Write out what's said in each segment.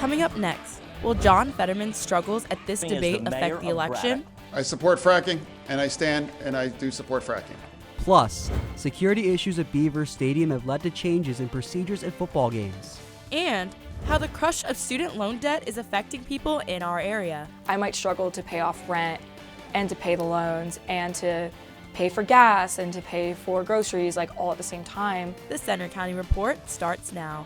Coming up next, will John Fetterman's struggles at this debate affect the election? I support fracking, and I stand and I do support fracking. Plus, security issues at Beaver Stadium have led to changes in procedures at football games. And how the crush of student loan debt is affecting people in our area. I might struggle to pay off rent and to pay the loans and to pay for gas and to pay for groceries, like all at the same time. The Center County Report starts now.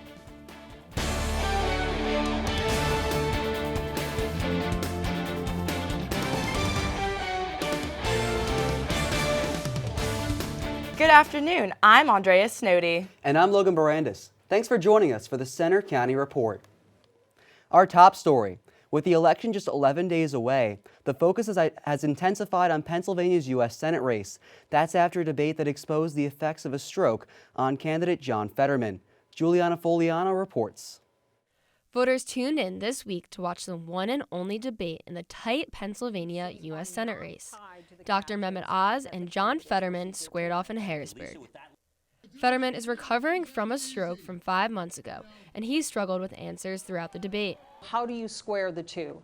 Good afternoon, I'm Andrea Snowdy. And I'm Logan Barandis. Thanks for joining us for the Center County Report. Our top story. With the election just 11 days away, the focus has intensified on Pennsylvania's U.S. Senate race. That's after a debate that exposed the effects of a stroke on candidate John Fetterman. Juliana Foliano reports. Voters tuned in this week to watch the one and only debate in the tight Pennsylvania U.S. Senate race. Dr. Mehmet Oz and John Fetterman squared off in Harrisburg. Fetterman is recovering from a stroke from 5 months ago, and he struggled with answers throughout the debate. How do you square the two?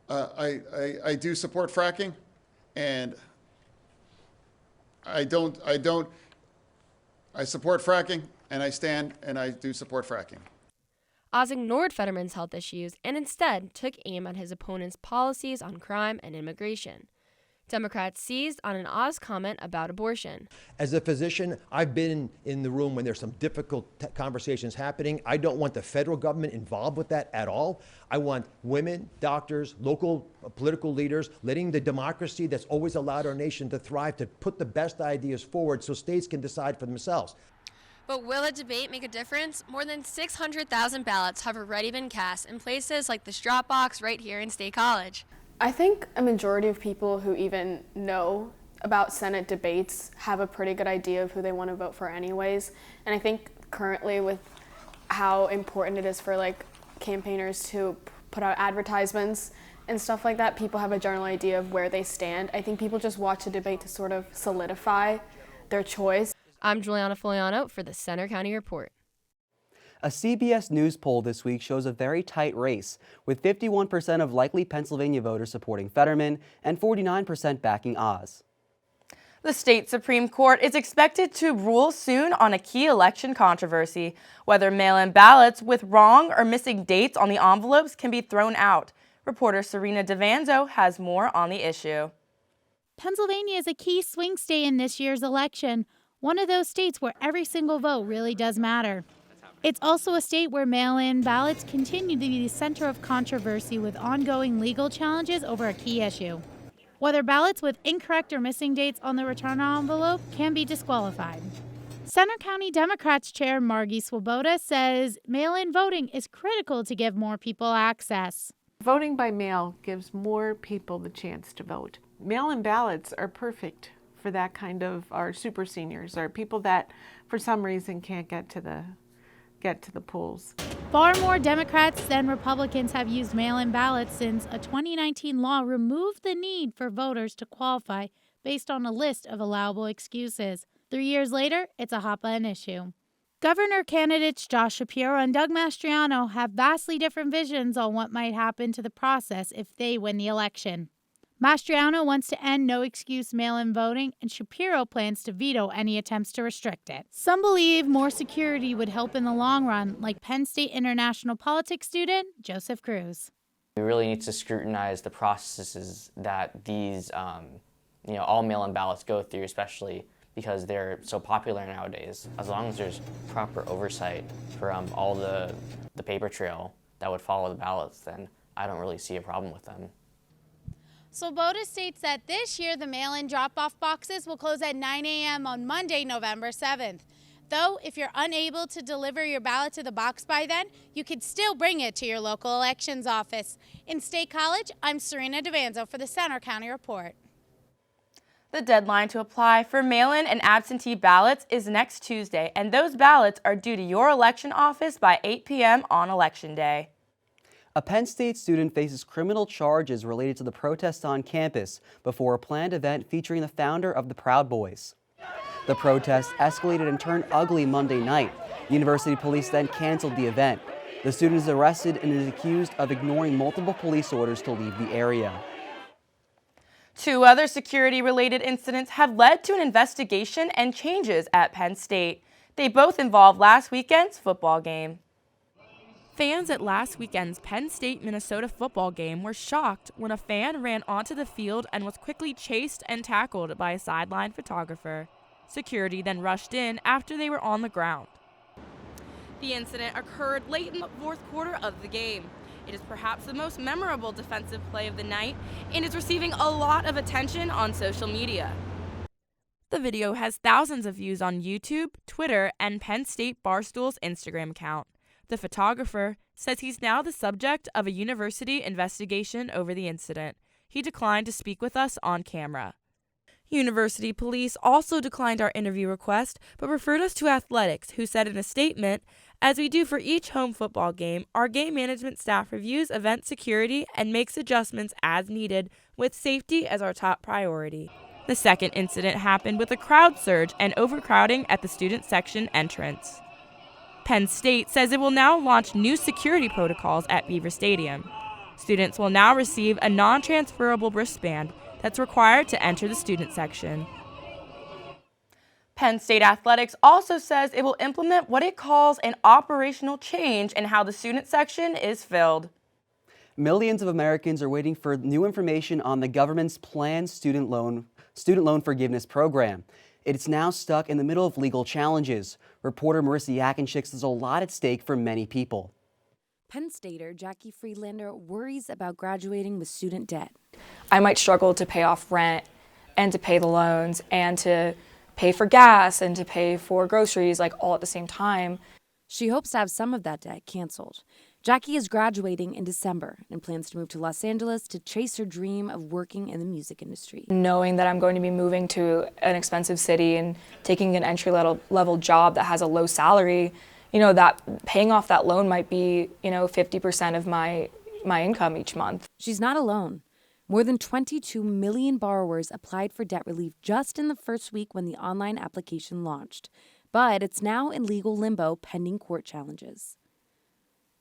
I do support fracking, and I support fracking, and I stand and I do support fracking. Oz ignored Fetterman's health issues and instead took aim at his opponent's policies on crime and immigration. Democrats seized on an Oz comment about abortion. As a physician, I've been in the room when there's some difficult conversations happening. I don't want the federal government involved with that at all. I want women, doctors, local political leaders, letting the democracy that's always allowed our nation to thrive to put the best ideas forward so states can decide for themselves. But will a debate make a difference? More than 600,000 ballots have already been cast in places like this drop box right here in State College. I think a majority of people who even know about Senate debates have a pretty good idea of who they want to vote for anyways. And I think currently with how important it is for like campaigners to put out advertisements and stuff like that, people have a general idea of where they stand. I think people just watch a debate to sort of solidify their choice. I'm Juliana Foliano for the Center County Report. A CBS News poll this week shows a very tight race, with 51% of likely Pennsylvania voters supporting Fetterman and 49% backing Oz. The state Supreme Court is expected to rule soon on a key election controversy, whether mail-in ballots with wrong or missing dates on the envelopes can be thrown out. Reporter Serena DeVanzo has more on the issue. Pennsylvania is a key swing state in this year's election, one of those states where every single vote really does matter. It's also a state where mail-in ballots continue to be the center of controversy with ongoing legal challenges over a key issue. Whether ballots with incorrect or missing dates on the return envelope can be disqualified. Center County Democrats Chair Margie Swoboda says mail-in voting is critical to give more people access. Voting by mail gives more people the chance to vote. Mail-in ballots are perfect for that kind of our super seniors or people that for some reason can't get to the polls. Far more Democrats than Republicans have used mail-in ballots since a 2019 law removed the need for voters to qualify based on a list of allowable excuses. 3 years later, it's a hot-button issue. Governor candidates Josh Shapiro and Doug Mastriano have vastly different visions on what might happen to the process if they win the election. Mastriano wants to end no-excuse mail-in voting, and Shapiro plans to veto any attempts to restrict it. Some believe more security would help in the long run, like Penn State international politics student Joseph Cruz. We really need to scrutinize the processes that these, all mail-in ballots go through, especially because they're so popular nowadays. As long as there's proper oversight for all the paper trail that would follow the ballots, then I don't really see a problem with them. Swoboda states that this year the mail-in drop-off boxes will close at 9 a.m. on Monday, November 7th. Though, if you're unable to deliver your ballot to the box by then, you could still bring it to your local elections office. In State College, I'm Serena DeVanzo for the Center County Report. The deadline to apply for mail-in and absentee ballots is next Tuesday, and those ballots are due to your election office by 8 p.m. on Election Day. A Penn State student faces criminal charges related to the protests on campus before a planned event featuring the founder of the Proud Boys. The protest escalated and turned ugly Monday night. University police then canceled the event. The student is arrested and is accused of ignoring multiple police orders to leave the area. 2 other security-related incidents have led to an investigation and changes at Penn State. They both involve last weekend's football game. Fans at last weekend's Penn State-Minnesota football game were shocked when a fan ran onto the field and was quickly chased and tackled by a sideline photographer. Security then rushed in after they were on the ground. The incident occurred late in the 4th quarter of the game. It is perhaps the most memorable defensive play of the night and is receiving a lot of attention on social media. The video has thousands of views on YouTube, Twitter, and Penn State Barstool's Instagram account. The photographer says he's now the subject of a university investigation over the incident. He declined to speak with us on camera. University police also declined our interview request, but referred us to athletics, who said in a statement, "As we do for each home football game, our game management staff reviews event security and makes adjustments as needed, with safety as our top priority." The second incident happened with a crowd surge and overcrowding at the student section entrance. Penn State says it will now launch new security protocols at Beaver Stadium. Students will now receive a non-transferable wristband that's required to enter the student section. Penn State Athletics also says it will implement what it calls an operational change in how the student section is filled. Millions of Americans are waiting for new information on the government's planned student loan forgiveness program. It's now stuck in the middle of legal challenges. Reporter Marissa Yakinchik says a lot at stake for many people. Penn Stater Jackie Friedlander worries about graduating with student debt. I might struggle to pay off rent and to pay the loans and to pay for gas and to pay for groceries, like all at the same time. She hopes to have some of that debt canceled. Jackie is graduating in December and plans to move to Los Angeles to chase her dream of working in the music industry. Knowing that I'm going to be moving to an expensive city and taking an entry-level job that has a low salary, that paying off that loan might be, 50% of my income each month. She's not alone. More than 22 million borrowers applied for debt relief just in the first week when the online application launched. But it's now in legal limbo pending court challenges.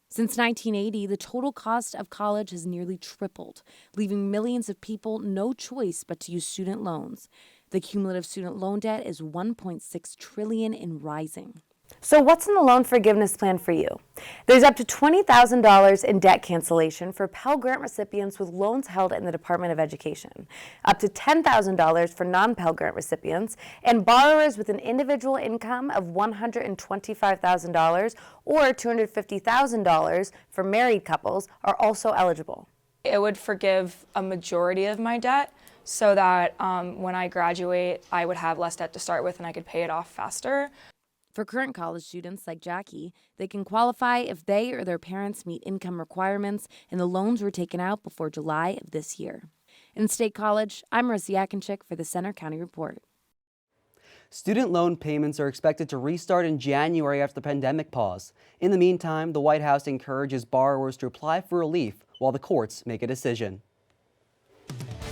Since 1980, the total cost of college has nearly tripled, leaving millions of people no choice but to use student loans. The cumulative student loan debt is $1.6 trillion and rising. So what's in the loan forgiveness plan for you? There's up to $20,000 in debt cancellation for Pell Grant recipients with loans held in the Department of Education, up to $10,000 for non-Pell Grant recipients, and borrowers with an individual income of $125,000 or $250,000 for married couples are also eligible. It would forgive a majority of my debt so that when I graduate, I would have less debt to start with and I could pay it off faster. For current college students like Jackie, they can qualify if they or their parents meet income requirements and the loans were taken out before July of this year. In State College, I'm Marissa Yakinchik for the Center County Report. Student loan payments are expected to restart in January after the pandemic pause. In the meantime, the White House encourages borrowers to apply for relief while the courts make a decision.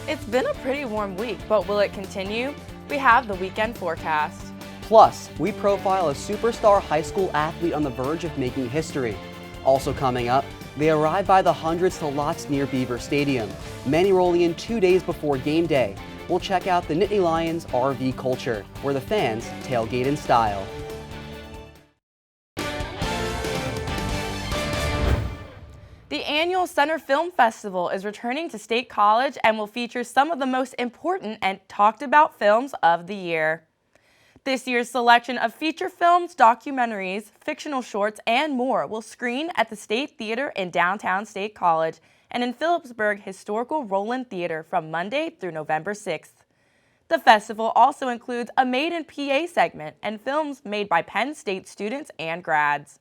It's been a pretty warm week, but will it continue? We have the weekend forecast. Plus, we profile a superstar high school athlete on the verge of making history. Also coming up, they arrive by the hundreds to lots near Beaver Stadium, many rolling in 2 days before game day. We'll check out the Nittany Lions RV culture, where the fans tailgate in style. The annual Center Film Festival is returning to State College and will feature some of the most important and talked about films of the year. This year's selection of feature films, documentaries, fictional shorts, and more will screen at the State Theater in downtown State College and in Phillipsburg Historical Roland Theater from Monday through November 6th. The festival also includes a Made in PA segment and films made by Penn State students and grads.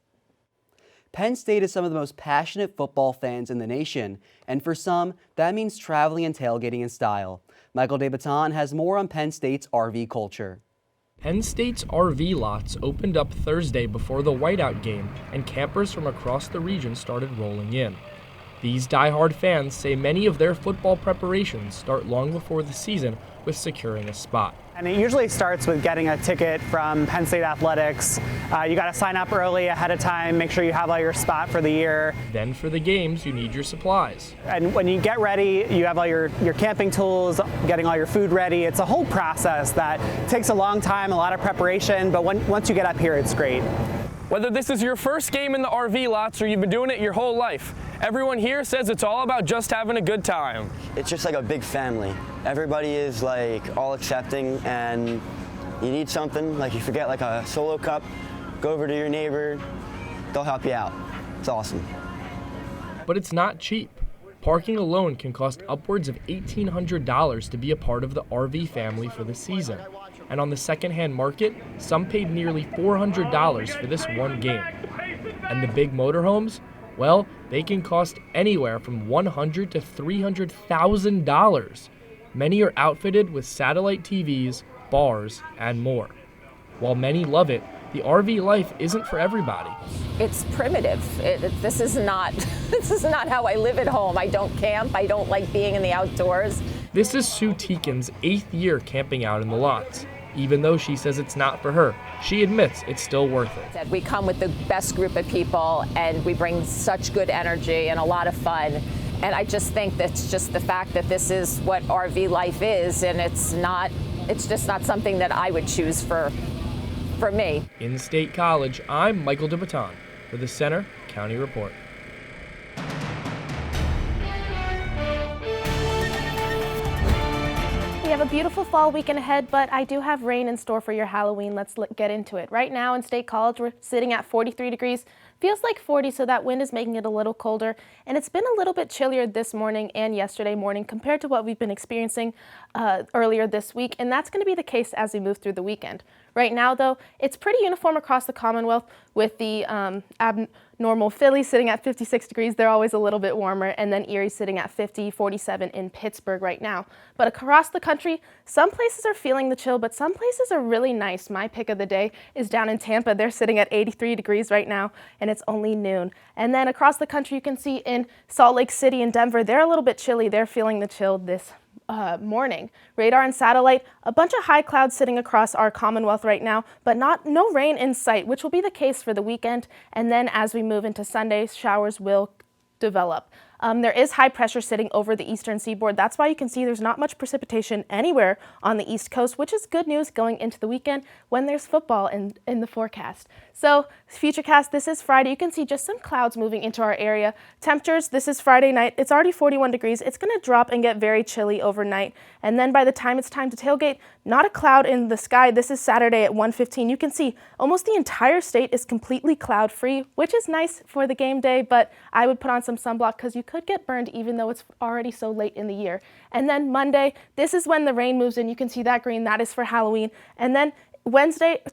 Penn State is some of the most passionate football fans in the nation, and for some, that means traveling and tailgating in style. Michael DeBaton has more on Penn State's RV culture. Penn State's RV lots opened up Thursday before the whiteout game, and campers from across the region started rolling in. These die-hard fans say many of their football preparations start long before the season with securing a spot. And it usually starts with getting a ticket from Penn State Athletics. You got to sign up early ahead of time, make sure you have all your spot for the year. Then for the games, you need your supplies. And when you get ready, you have all your camping tools, getting all your food ready. It's a whole process that takes a long time, a lot of preparation, but once you get up here, it's great. Whether this is your first game in the RV lots or you've been doing it your whole life, everyone here says it's all about just having a good time. It's just like a big family. Everybody is like all accepting, and you need something, like you forget like a Solo cup, go over to your neighbor, they'll help you out. It's awesome. But it's not cheap. Parking alone can cost upwards of $1,800 to be a part of the RV family for the season. And on the secondhand market, some paid nearly $400 for this one game. And the big motorhomes, well, they can cost anywhere from $100,000 to $300,000. Many are outfitted with satellite TVs, bars, and more. While many love it, the RV life isn't for everybody. It's primitive. This is not how I live at home. I don't camp. I don't like being in the outdoors. This is Sue Teakin's 8th year camping out in the lots. Even though she says it's not for her, she admits it's still worth it. We come with the best group of people, and we bring such good energy and a lot of fun. And I just think that's just the fact that this is what RV life is, and it's just not something that I would choose for me. In State College, I'm Michael DeBaton for the Center County Report. We have a beautiful fall weekend ahead, but I do have rain in store for your Halloween. Let's get into it. Right now in State College, we're sitting at 43 degrees. Feels like 40, so that wind is making it a little colder. And it's been a little bit chillier this morning and yesterday morning compared to what we've been experiencing earlier this week. And that's going to be the case as we move through the weekend. Right now, though, it's pretty uniform across the Commonwealth with the abnormal Philly sitting at 56 degrees. They're always a little bit warmer. And then Erie sitting at 50, 47 in Pittsburgh right now. But across the country, some places are feeling the chill, but some places are really nice. My pick of the day is down in Tampa. They're sitting at 83 degrees right now, and it's only noon. And then across the country, you can see in Salt Lake City and Denver, they're a little bit chilly. They're feeling the chill this morning. Radar and satellite, a bunch of high clouds sitting across our Commonwealth right now, but no rain in sight, which will be the case for the weekend. And then as we move into Sunday, showers will develop. There is high pressure sitting over the eastern seaboard. That's why you can see there's not much precipitation anywhere on the East Coast, which is good news going into the weekend when there's football in the forecast. So Futurecast, this is Friday. You can see just some clouds moving into our area. Temperatures, this is Friday night. It's already 41 degrees. It's going to drop and get very chilly overnight. And then by the time it's time to tailgate, not a cloud in the sky. This is Saturday at 1:15. You can see almost the entire state is completely cloud free, which is nice for the game day, but I would put on some sunblock because you could get burned even though it's already so late in the year. And then Monday, this is when the rain moves in. You can see that green. That is for Halloween. And then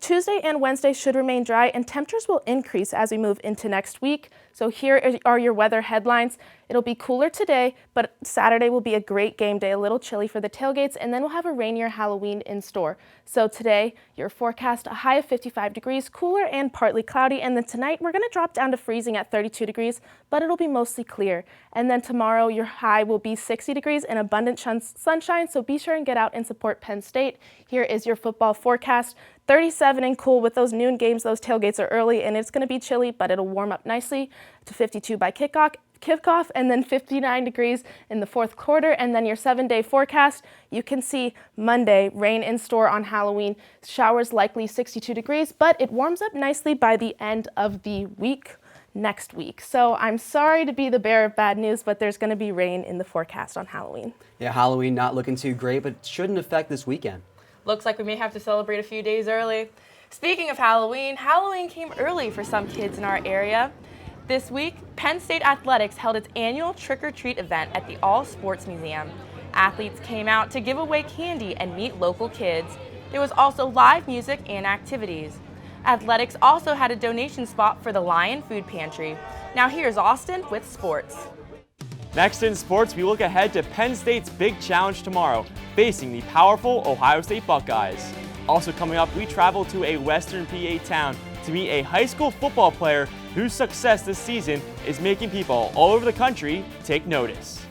Tuesday and Wednesday should remain dry, and temperatures will increase as we move into next week. So here are your weather headlines. It'll be cooler today, but Saturday will be a great game day, a little chilly for the tailgates, and then we'll have a rainier Halloween in store. So today, your forecast, a high of 55 degrees, cooler and partly cloudy, and then tonight we're going to drop down to freezing at 32 degrees, but it'll be mostly clear. And then tomorrow, your high will be 60 degrees and abundant sunshine, so be sure and get out and support Penn State. Here is your football forecast. 37 and cool with those noon games. Those tailgates are early, and it's going to be chilly, but it'll warm up nicely to 52 by kickoff, and then 59 degrees in the fourth quarter. And then your 7-day forecast, you can see Monday, rain in store on Halloween, showers likely 62 degrees, but it warms up nicely by the end of the week next week. So I'm sorry to be the bearer of bad news, but there's going to be rain in the forecast on Halloween. Yeah, Halloween not looking too great, but shouldn't affect this weekend. Looks like we may have to celebrate a few days early. Speaking of Halloween, Halloween came early for some kids in our area. This week, Penn State Athletics held its annual trick-or-treat event at the All Sports Museum. Athletes came out to give away candy and meet local kids. There was also live music and activities. Athletics also had a donation spot for the Lion Food Pantry. Now here's Austin with sports. Next in sports, we look ahead to Penn State's big challenge tomorrow, facing the powerful Ohio State Buckeyes. Also coming up, we travel to a western PA town to meet a high school football player whose success this season is making people all over the country take notice.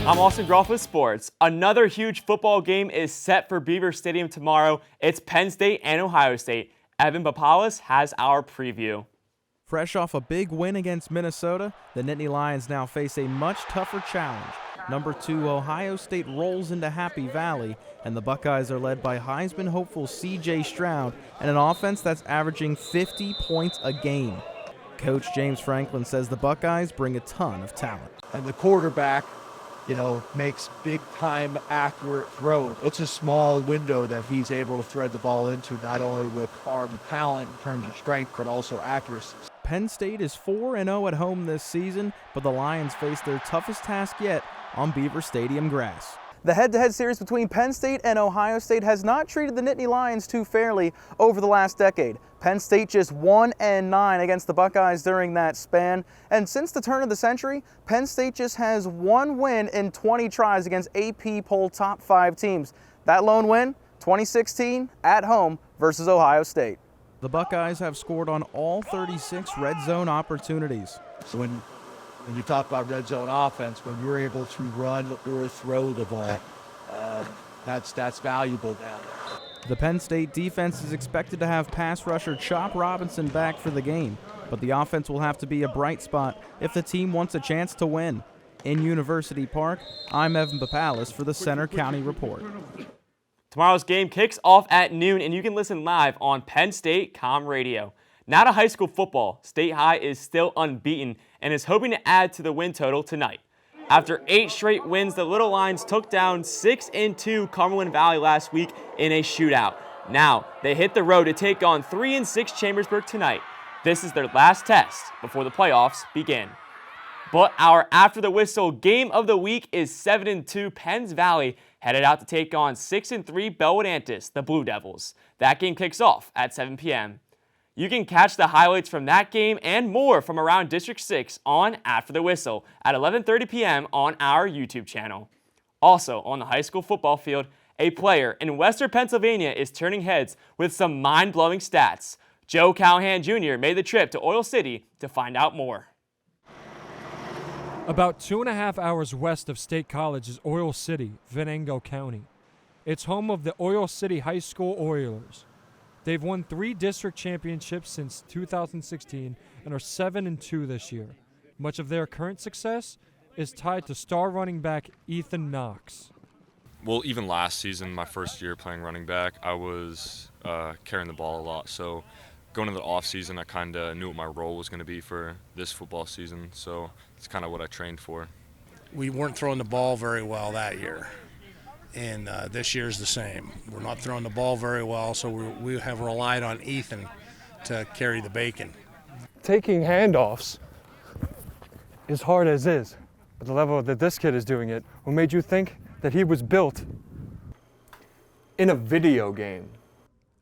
I'm Austin Groff with sports. Another huge football game is set for Beaver Stadium tomorrow. It's Penn State and Ohio State. Evan Papalis has our preview. Fresh off a big win against Minnesota, the Nittany Lions now face a much tougher challenge. Number 2 Ohio State rolls into Happy Valley, and the Buckeyes are led by Heisman hopeful C.J. Stroud and an offense that's averaging 50 points a game. Coach James Franklin says the Buckeyes bring a ton of talent. And the quarterback, makes big-time accurate throws. It's a small window that he's able to thread the ball into, not only with arm talent in terms of strength, but also accuracy. Penn State is 4-0 at home this season, but the Lions face their toughest task yet on Beaver Stadium grass. The head-to-head series between Penn State and Ohio State has not treated the Nittany Lions too fairly over the last decade. Penn State just 1-9 against the Buckeyes during that span. And since the turn of the century, Penn State just has one win in 20 tries against AP poll top 5 teams. That lone win, 2016 at home versus Ohio State. The Buckeyes have scored on all 36 red zone opportunities. So when you talk about red zone offense, when you're able to run or throw the ball, that's valuable now. The Penn State defense is expected to have pass rusher Chop Robinson back for the game, but the offense will have to be a bright spot if the team wants a chance to win. In University Park, I'm Evan Papalis for the Center County Report. Tomorrow's game kicks off at noon, and you can listen live on Penn State Com Radio. Now to high school football. State High is still unbeaten and is hoping to add to the win total tonight. After 8 straight wins, the Little Lions took down 6-2 Cumberland Valley last week in a shootout. Now, they hit the road to take on 3-6 Chambersburg tonight. This is their last test before the playoffs begin. But our after the whistle game of the week is 7-2 Penns Valley, headed out to take on 6-3 Bellwood Antis, the Blue Devils. That game kicks off at 7 p.m. You can catch the highlights from that game and more from around District 6 on After the Whistle at 11:30 p.m. on our YouTube channel. Also on the high school football field, a player in Western Pennsylvania is turning heads with some mind-blowing stats. Joe Callahan Jr. made the trip to Oil City to find out more. About 2.5 hours west of State College is Oil City, Venango County. It's home of the Oil City High School Oilers. They've won 3 district championships since 2016 and are 7-2 this year. Much of their current success is tied to star running back Ethan Knox. Well, even last season, my first year playing running back, I was carrying the ball a lot. So going into the off season, I kind of knew what my role was going to be for this football season. So it's kind of what I trained for. We weren't throwing the ball very well that year. And this year's the same. We're not throwing the ball very well, so we have relied on Ethan to carry the bacon. Taking handoffs is hard as is, but the level that this kid is doing it, what made you think that he was built in a video game?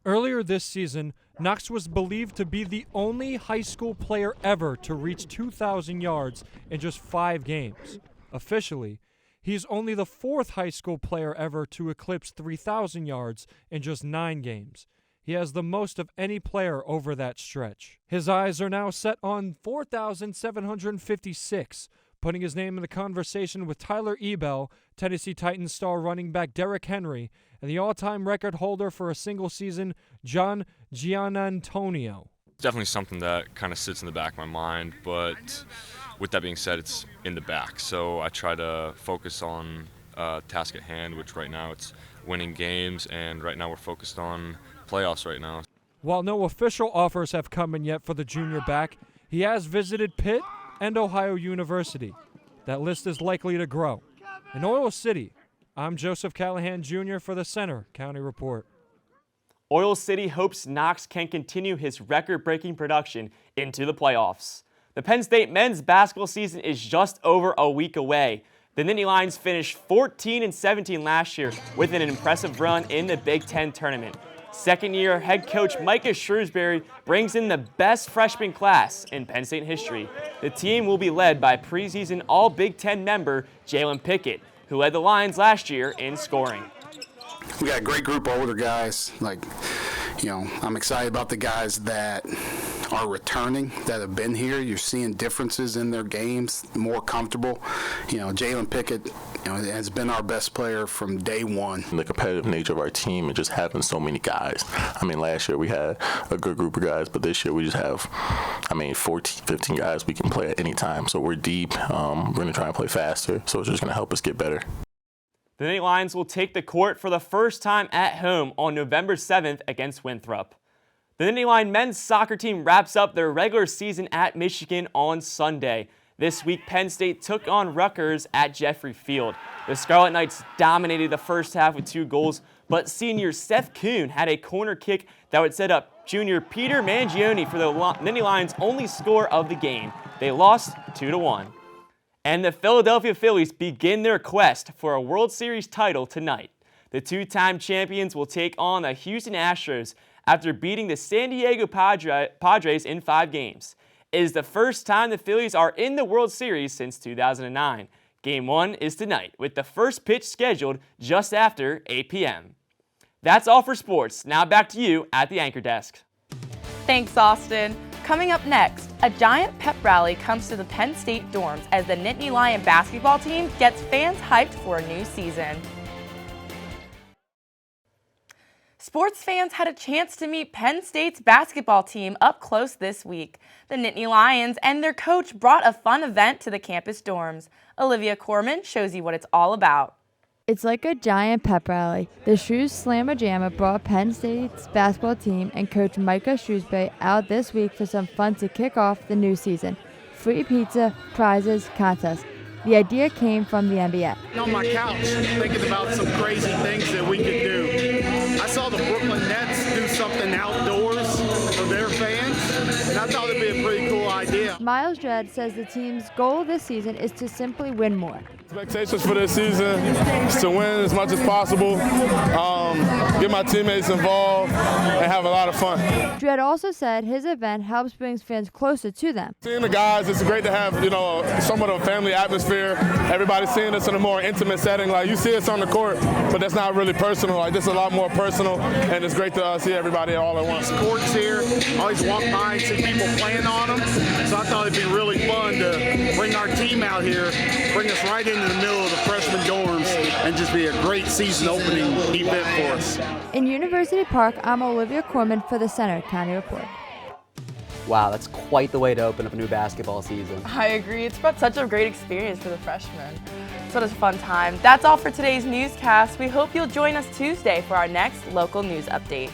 Earlier this season, Knox was believed to be the only high school player ever to reach 2,000 yards in just 5 games. Officially, he's only the 4th high school player ever to eclipse 3,000 yards in just 9 games. He has the most of any player over that stretch. His eyes are now set on 4,756, putting his name in the conversation with Tyler Ebell, Tennessee Titans star running back Derrick Henry, and the all-time record holder for a single season, John Giannantonio. Definitely something that kind of sits in the back of my mind, but with that being said, it's in the back. So I try to focus on task at hand, which right now it's winning games, and right now we're focused on playoffs right now. While no official offers have come in yet for the junior back, he has visited Pitt and Ohio University. That list is likely to grow. In Oil City, I'm Joseph Callahan Jr. for the Center County Report. Oil City hopes Knox can continue his record-breaking production into the playoffs. The Penn State men's basketball season is just over a week away. The Nittany Lions finished 14-17 last year with an impressive run in the Big Ten tournament. Second-year head coach Micah Shrewsbury brings in the best freshman class in Penn State history. The team will be led by preseason All-Big Ten member Jalen Pickett, who led the Lions last year in scoring. We got a great group of older guys. I'm excited about the guys that are returning, that have been here. You're seeing differences in their games, more comfortable. Jalen Pickett, has been our best player from day one. The competitive nature of our team and just having so many guys. Last year we had a good group of guys, but this year we just have, 14, 15 guys we can play at any time. So we're deep. We're going to try and play faster, so it's just going to help us get better. The Nittany Lions will take the court for the first time at home on November 7th against Winthrop. The Nittany Lion men's soccer team wraps up their regular season at Michigan on Sunday. This week, Penn State took on Rutgers at Jeffrey Field. The Scarlet Knights dominated the first half with 2 goals, but senior Seth Kuhn had a corner kick that would set up junior Peter Mangione for the Nittany Lions' only score of the game. They lost 2-1. And the Philadelphia Phillies begin their quest for a World Series title tonight. The 2-time champions will take on the Houston Astros after beating the San Diego Padres in 5 games. It is the first time the Phillies are in the World Series since 2009. Game 1 is tonight, with the first pitch scheduled just after 8 p.m. That's all for sports. Now back to you at the anchor desk. Thanks, Austin. Coming up next, a giant pep rally comes to the Penn State dorms as the Nittany Lion basketball team gets fans hyped for a new season. Sports fans had a chance to meet Penn State's basketball team up close this week. The Nittany Lions and their coach brought a fun event to the campus dorms. Olivia Corman shows you what it's all about. It's like a giant pep rally. The Shoes Slamma-Jamma brought Penn State's basketball team and coach Micah Shrewsbury out this week for some fun to kick off the new season. Free pizza, prizes, contests. The idea came from the NBA. On my couch thinking about some crazy things that we could do. I saw the Brooklyn Nets do something outdoors for their fans, and I thought it'd be a pretty cool idea. Miles Dredd says the team's goal this season is to simply win more. Expectations for this season is to win as much as possible, get my teammates involved, and have a lot of fun. Dredd also said his event helps bring fans closer to them. Seeing the guys, it's great to have, somewhat of a family atmosphere. Everybody's seeing us in a more intimate setting. Like, you see us on the court, but that's not really personal. Like, this is a lot more personal, and it's great to see everybody all at once. Courts here, always walk by and see people playing on them, so I thought it'd be really fun to bring our team out here, bring us right into the middle of the freshman dorms, and just be a great season opening event for us. In University Park, I'm Olivia Corman for the Center County Report. Wow, that's quite the way to open up a new basketball season. I agree. It's been such a great experience for the freshmen. It's such a fun time. That's all for today's newscast. We hope you'll join us Tuesday for our next local news update.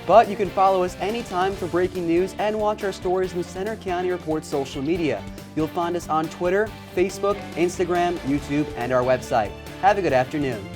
But you can follow us anytime for breaking news and watch our stories in the Center County Report social media. You'll find us on Twitter, Facebook, Instagram, YouTube, and our website. Have a good afternoon.